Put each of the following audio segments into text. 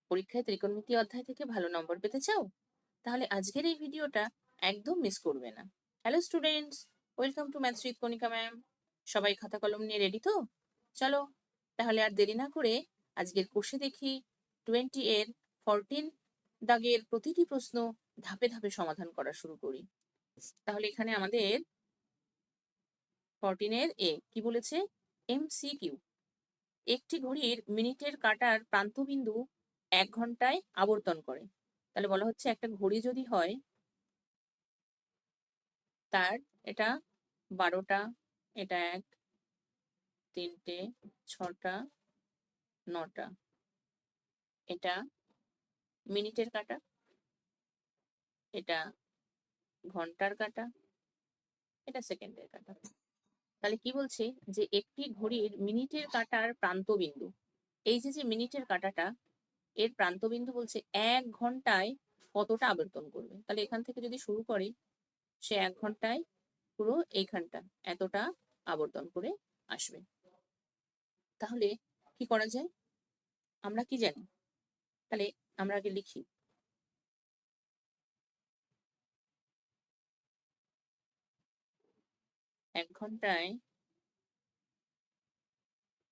পরীক্ষায় ত্রিকোণমিতি অধ্যায় থেকে ভালো নম্বর পেতে চাও? তাহলে আজকের এই ভিডিওটা একদম মিস করবে না। Hello students, welcome to maths with Kanika ma'am. সবাই খাতা কলম নিয়ে রেডি তো? চলো তাহলে আর দেরি না করে আজকের কোষে দেখি 20 এর 14 দাগের প্রতিটি প্রশ্ন ধাপে ধাপে সমাধান করা শুরু করি। তাহলে এখানে আমাদের 14 এর এ কি বলেছে? MCQ। একটি ঘড়ির মিনিটের কাঁটার প্রান্তবিন্দু 1 ঘন্টায় আবর্তন করে। তাহলে বলা হচ্ছে একটা ঘড়ি যদি হয় তার এটা 12টা, এটা 1, 3টে, 6টা, 9টা, এটা মিনিটের কাঁটা, এটা ঘন্টার কাঁটা, এটা সেকেন্ডের কাঁটা। তাহলে কি বলছে যে একটি ঘড়ির মিনিটের কাঁটার প্রান্তবিন্দু, এই যে মিনিটের কাঁটাটা এর প্রান্তবিন্দু বলছে 1 ঘন্টায় কতটা আবর্তন করবে। তাহলে এখান থেকে যদি শুরু করে সে 1 ঘন্টায় পুরো এইখানটা এতটা আবর্তন করে আসবে। তাহলে কি করা যায়? আমরা কি জানি? তাহলে আমরা আগে লিখি। এক ঘন্টায়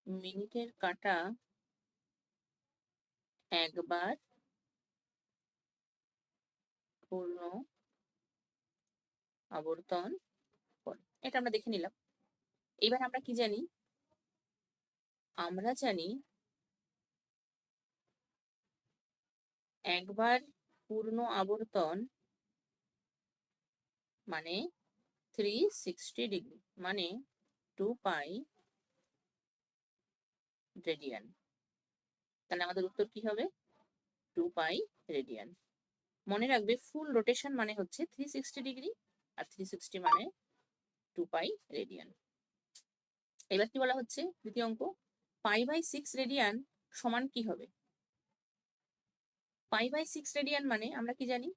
মিনিটের কাঁটা একবার পূর্ণ আবর্তন করে, এটা আমরা দেখে নিলাম। এবার আমরা কি জানি? আমরা জানি একবার পূর্ণ আবর্তন মানে 360 ডিগ্রি, মানে 2 পাই রেডিয়ান। তাহলে আমাদের উত্তর কি হবে? 2 পাই রেডিয়ান। মনে রাখবে ফুল রোটেশন মানে হচ্ছে 360 ডিগ্রি, আর 360 মানে 2 পাই রেডিয়ান। এবার কি বলা হচ্ছে? দ্বিতীয় অঙ্ক, π/6 রেডিয়ান সমান কি হবে? π/6 রেডিয়ান মানে আমরা কি জানি?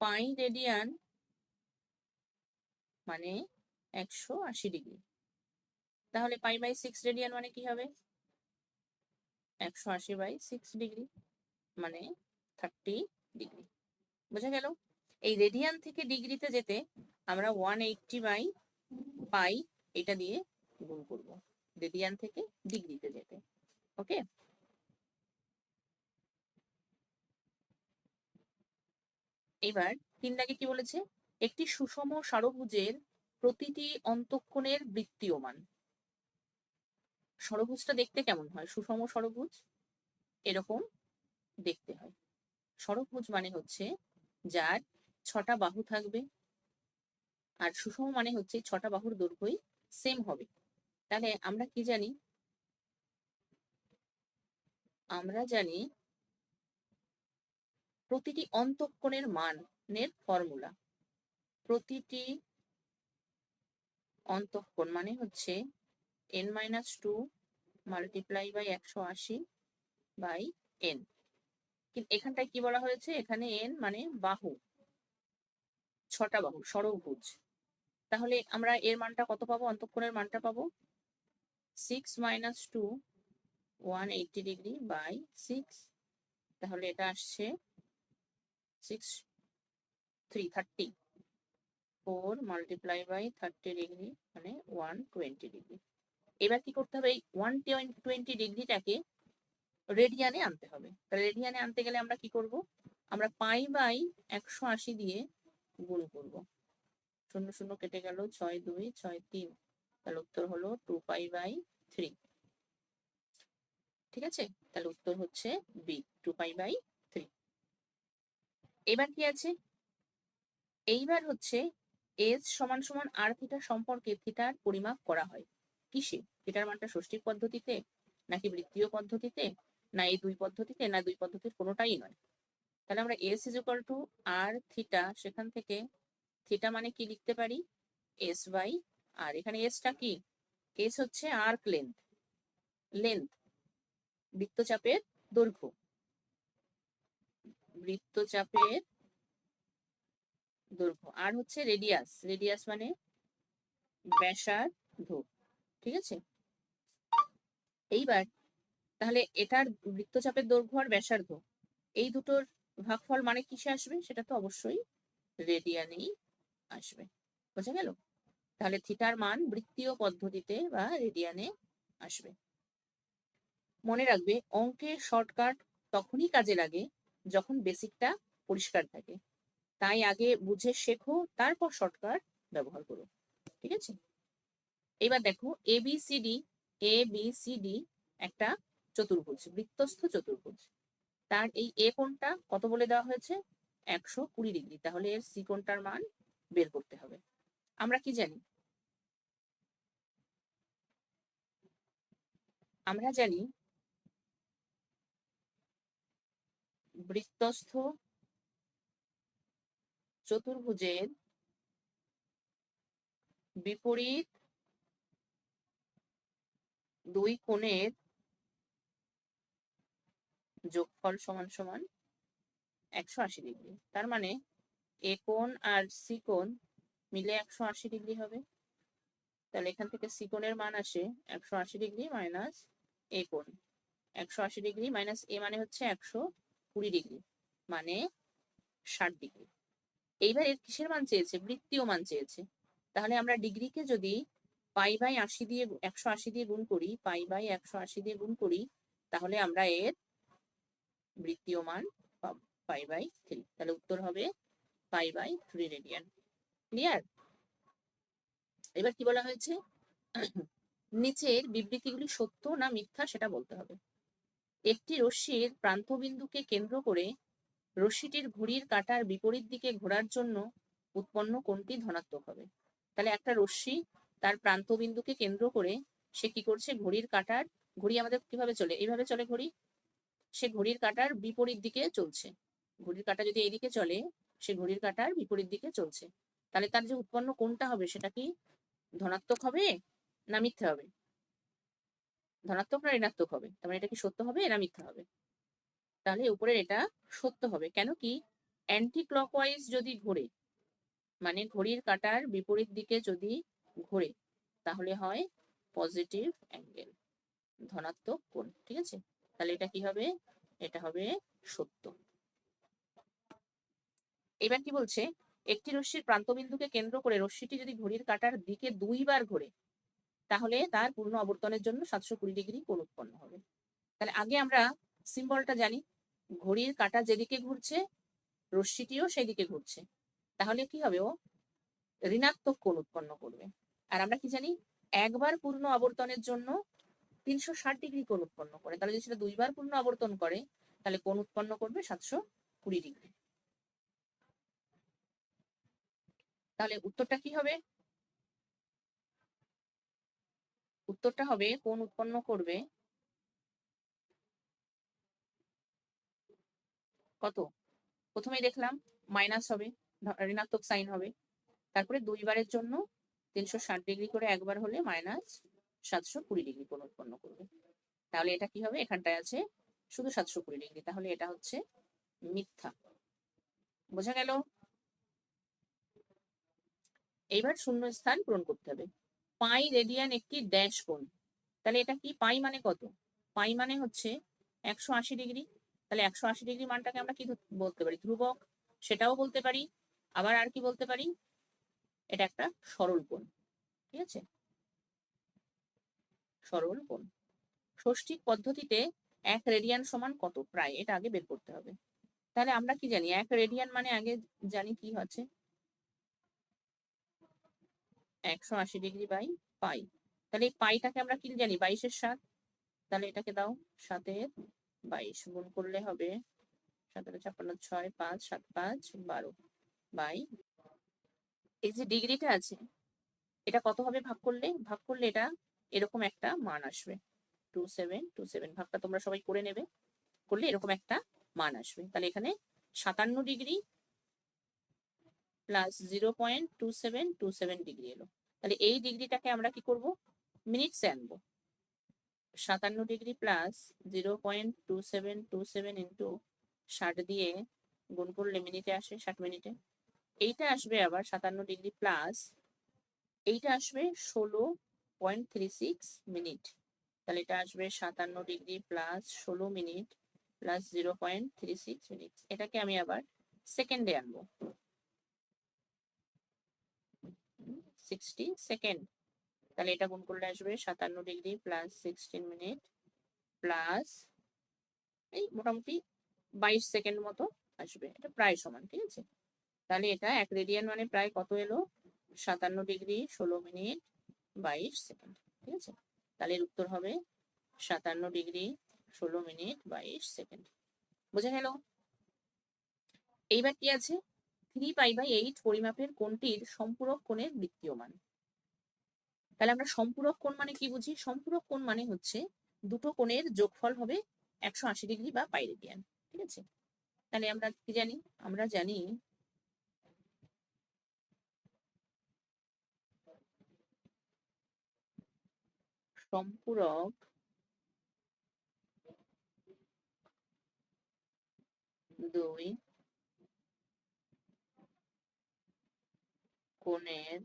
পাই রেডিয়ান মানে 180 ডিগ্রি। তাহলে π/6 রেডিয়ান মানে কি হবে? 180/6 ডিগ্রি মানে 30 ডিগ্রি। বোঝা গেল? এই রেডিয়ান থেকে ডিগ্রিতে যেতে আমরা 180/পাই এটা দিয়ে গুণ করব, রেডিয়ান থেকে ডিগ্রিতে যেতে। ওকে, এবার 3 দাগে কি বলেছে? একটি সুষম ষড়ভুজের প্রতিটি অন্তঃকোণের বৃত্তীয়মান। ষড়ভুজটা দেখতে কেমন হয়? সুষম ষড়ভুজ এরকম দেখতে হয়। ষড়ভুজ মানে হচ্ছে যার 6টা বাহু থাকবে, আর সুষম মানে হচ্ছে 6টা বাহুর দৈর্ঘ্যই সেম হবে। তাহলে আমরা কি জানি? আমরা জানি প্রতিটি অন্তঃকোণের মানের ফর্মুলা। প্রতিটি অন্তঃকোণ মানে হচ্ছে n-2 মাল্টিপ্লাই বাই 180/n। কিন্তু এখানটায় কি বলা হয়েছে? এখানে n মানে বাহু, 6টা বাহু, ষড়ভুজ। তাহলে আমরা এর মানটা কত পাবো? অন্তঃকোণের মানটা পাবো 6 - 2 180 ডিগ্রি বাই 6। তাহলে এটা আসছে 6 3 30, 4 মাল্টিপ্লাই বাই 30 ডিগ্রি মানে 120 ডিগ্রি। এবার কি করতে হবে? এই 120 ডিগ্রিটাকে রেডিয়ানে আনতে হবে। তাহলে রেডিয়ানে আনতে গেলে আমরা কি করব? আমরা π/180 দিয়ে গুণ করব। 0 0 কেটে গেল, 6 2 6 3, তাহলে উত্তর হলো 2π/3। ঠিক আছে, তাহলে উত্তর হচ্ছে বি, 2π/3। এবার কি আছে? এইবার হচ্ছে এস সমান সমান আর থিটা সম্পর্কে থিটার পরিমাপ করা হয় কিসে? থিটার মানটা ষষ্ঠিক পদ্ধতিতে, নাকি বৃত্তীয় পদ্ধতিতে, না এই দুই পদ্ধতিতে, না দুই পদ্ধতির কোনোটাই নয়। তাহলে আমরা S is equal to R theta, সেখান থেকে থিটা মানে কি লিখতে পারি? S by R. এখানে এসটা কি? এস হচ্ছে আর্ক লেন্থ, লেন্থ বৃত্তচাপের দৈর্ঘ্য, বৃত্তচাপের দৈর্ঘ্য। আর হচ্ছে রেডিয়াস, রেডিয়াস মানে ব্যাসার্ধ। ঠিক আছে, এইবার তাহলে এটার বৃত্তচাপের দৈর্ঘ্য আর ব্যাসার্ধ এই দুটোর ভাগফল মানে কিসে আসবে? সেটা তো অবশ্যই রেডিয়ানেই আসবে। বোঝা গেল? তাহলে থিটার মান বৃত্তীয় পদ্ধতিতে বা রেডিয়ানে আসবে। মনে রাখবে, অঙ্কের শর্টকাট তখনই কাজে লাগে যখন বেসিকটা পরিষ্কার থাকে। তাই আগে বুঝে শেখো, তারপর শর্টকাট ব্যবহার করো। ঠিক আছে? এবার দেখো, এবিসিডি একটা চতুর্ভুজ, বৃত্তস্থ চতুর্ভুজ। তার এই এ কোণটা কত বলে দেওয়া হয়েছে? 120 ডিগ্রি। তাহলে এর সি কোণটার মান বের করতে হবে। আমরা কি জানি? আমরা জানি বৃত্তস্থ চতুর্ভুজের বিপরীত দুই কোণের যোগফল সমান সমান 180 ডিগ্রি। তার মানে এ কোণ আর সি কোণ মিলে 180 ডিগ্রি হবে। তাহলে এখান থেকে সি কোণের মান আসে 180 ডিগ্রি মাইনাস এ কোণ। 180 ডিগ্রি মাইনাস এ মানে হচ্ছে 120 ডিগ্রি, মানে 60 ডিগ্রি। এইবার এর কিসের মান চেয়েছে? বৃত্তীয় মান চেয়েছে। তাহলে আমরা ডিগ্রিকে যদি পাই বাই 80 দিয়ে 180 দিয়ে গুণ করি, পাই বাই 180 দিয়ে গুণ করি, তাহলে আমরা এর বৃত্তীয় মান পাবো পাই বাই 3। তাহলে উত্তর হবে পাই বাই 3 রেডিয়ান। ক্লিয়ার? এবার কি বলা হয়েছে? নিচের বিবৃতিগুলি সত্য না মিথ্যা সেটা বলতে হবে। একটি রশ্মির প্রান্তবিন্দুকে কেন্দ্র করে রশ্মিটির ঘড়ির কাঁটার বিপরীত দিকে ঘোরার জন্য উৎপন্ন কোণটি ধনাত্মক হবে। তাহলে একটা রশ্মি তার প্রান্তবিন্দুকে কেন্দ্র করে সে কি করছে? ঘড়ির কাঁটার, ঘড়ি আমাদের কিভাবে চলে? এইভাবে চলে ঘড়ি। সে ঘড়ির কাঁটার বিপরীত দিকে চলছে। ঘড়ির কাঁটা যদি এইদিকে চলে, সে ঘড়ির কাঁটার বিপরীত দিকে চলছে। তাহলে তার যে উৎপন্ন কোণটা হবে সেটা কি ধনাত্মক হবে না মিথ্যা হবে? ধনাত্মক না ঋণাত্মক হবে? তার মানে এটা কি সত্য হবে না মিথ্যা হবে? তাহলে উপরের এটা সত্য হবে। কেন কি? অ্যান্টি ক্লকওয়াইজ যদি ঘোরে, মানে ঘড়ির কাঁটার বিপরীত দিকে যদি ঘোরে, তাহলে হয় পজিটিভ অ্যাঙ্গেল, ধনাত্মক কোণ। ঠিক আছে? তাহলে এটা কি হবে? এটা হবে সত্য। এবার কি বলছে? একটি রশ্মির প্রান্তবিন্দুকে কেন্দ্র করে রশ্মিটি যদি ঘড়ির কাঁটার দিকে 2 বার ঘোরে, তাহলে তার পূর্ণ আবর্তনের জন্য 720 ডিগ্রি কোণ উৎপন্ন হবে। তাহলে আগে আমরা সিম্বলটা জানি, ঘড়ির কাঁটা যেদিকে ঘুরছে রশ্মিটিও সেদিকে ঘুরছে। তাহলে কি হবে? ও ঋণাত্মক কোণ উৎপন্ন করবে। আর আমরা কি জানি? একবার পূর্ণ আবর্তনের জন্য 360 ডিগ্রি কোণ উৎপন্ন করে। তাহলে যদি সেটা 2 বার পূর্ণ আবর্তন করে, তাহলে কোণ উৎপন্ন করবে 720 ডিগ্রি। তাহলে উত্তরটা কি হবে? উত্তরটা হবে কোণ উৎপন্ন করবে কত? প্রথমেই দেখলাম মাইনাস হবে, ঋণাত্মক সাইন হবে। তারপরে 2 বারের জন্য 360 ডিগ্রি করে, একবার হলে মাইনাস 720 ডিগ্রি কোণ উৎপন্ন করবে। তাহলে এটা কি হবে? এখানটায় আছে শুধু 720 ডিগ্রি। তাহলে এটা হচ্ছে মিথ্যা। বোঝা গেল? এইবার শূন্য স্থান পূরণ করতে হবে। পাই রেডিয়ান একটি ড্যাশ কোণ। তাহলে এটা কি? পাই মানে কত? পাই মানে হচ্ছে 180 ডিগ্রি। তাহলে 180 ডিগ্রি মানটাকে আমরা কি বলতে পারি? ধ্রুবক। সেটাও বলতে পারি। আবার আর কি বলতে পারি? এটা একটা সরল কোণ। ঠিক আছে? সরল কোণ। ষষ্ঠিক পদ্ধতিতে 1 রেডিয়ান সমান কত? প্রায়। এটা আগে বের করতে হবে। তাহলে আমরা কি জানি? 1 রেডিয়ান মানে আগে জানি কি হচ্ছে? 180 ডিগ্রি বাই পাই। তাহলে এই পাইটাকে আমরা কি জানি? 22-এর 7। তাহলে এটাকে দাও 7-এর 22 গুণ করলে হবে 7-56, 6, 5, 7, 5, 12 বাই, এই যে ডিগ্রিটা আছে এটা কত হবে ভাগ করলে? ভাগ করলে এটা এরকম একটা মান আসবে, 2727। ভাগটা তোমরা সবাই করে নেবে, করলে এরকম একটা মান আসবে। তাহলে এখানে 57 ডিগ্রি প্লাস 0.2727 ডিগ্রি এলো। তাহলে এই ডিগ্রিটাকে আমরা কি করব? মিনিটসে আনবো। 57 ডিগ্রি প্লাস 0.2727 ইন্টু 60 দিয়ে গুণ করলে মিনিটে আসে, 60 মিনিটে। এইটা আসবে আবার 57 ডিগ্রি প্লাস এইটা আসবে 16.36 মিনিট। তাহলে এটা আসবে 57 degree plus 16 minute plus 0.36 minute. এটাকে আমি আবার সেকেন্ডে আনবো, 60 সেকেন্ড। তাহলে এটা গুণ করলে আসবে 57 ডিগ্রি প্লাস 16 মিনিট প্লাস এই মোটামুটি 22 সেকেন্ড মতো আসবে। এটা প্রায় সমান, ঠিক আছে। তাহলে এটা 1 রেডিয়ান মানে প্রায় কত এলো? 57 ডিগ্রি 16 মিনিট 22 সেকেন্ড, ঠিক আছে। তাহলে এর উত্তর হবে 57 ডিগ্রি 16 মিনিট 22 সেকেন্ড। বোঝা গেল? এইবার কি আছে? 3π/8 পরিমাপের কোণটির সম্পূরক কোণের বৃত্তীয় মান। তাহলে আমরা সম্পূরক কোণ মানে কি বুঝি? সম্পূরক কোণ মানে হচ্ছে দুটো কোণের যোগফল হবে 180 ডিগ্রি বা পাই রেডিয়ান, ঠিক আছে। তাহলে আমরা কি জানি? আমরা জানি সম্পূরক দুই কোণের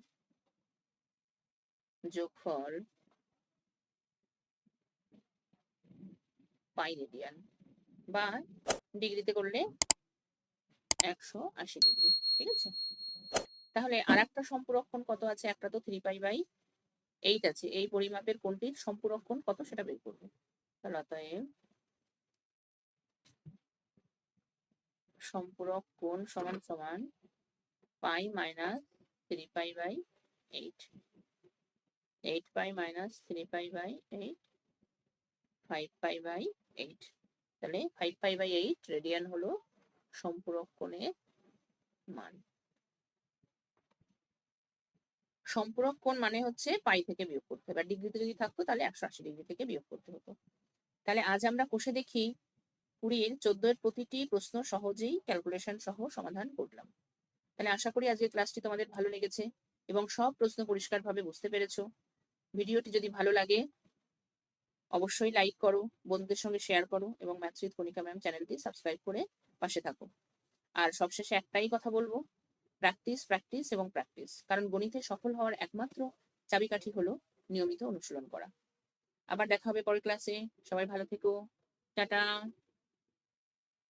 যোগফল পাই রেডিয়ান বা ডিগ্রিতে করলে 180 ডিগ্রি, ঠিক আছে। তাহলে আর একটা সম্পূরক কোণ কত আছে? একটা তো 3π/8 আছে। এই পরিমাপের কোণটির সম্পূরক কোণ কত সেটা বের করবো। তাহলে অতএব সম্পূরক কোণ সমান সমান পাই মাইনাস 3π/8, 8π মাইনাস 3π/8, 5π/8। তাহলে 5π/8 রেডিয়ান হলো সম্পূরক কোণের মান। সম্পূরক কোণ মানে হচ্ছে পাই থেকে বিয়োগ করতে হবে, ডিগ্রিতে যদি থাকতো তাহলে 180 ডিগ্রি থেকে বিয়োগ করতে হতো। তাহলে আজ আমরা কষে দেখি 20 14 প্রতিটি প্রশ্ন সহজেই ক্যালকুলেশন সহ সমাধান করলাম। তাহলে আশা করি আজকের ক্লাসটি তোমাদের ভালো লেগেছে এবং সব প্রশ্ন পরিষ্কারভাবে বুঝতে পেরেছো। ভিডিওটি যদি ভালো লাগে অবশ্যই লাইক করো, বন্ধুদের সঙ্গে শেয়ার করো এবং ম্যাথস উইথ কণিকা ম্যাম চ্যানেলটি সাবস্ক্রাইব করে পাশে থাকো। আর সবশেষে একটাই কথা বলবো, প্র্যাকটিস প্র্যাকটিস এবং প্র্যাকটিস। কারণ গণিতে সফল হওয়ার একমাত্র চাবিকাঠি হলো নিয়মিত অনুশীলন করা। আবার দেখা হবে পরের ক্লাসে। সবাই ভালো থেকো, টাটা।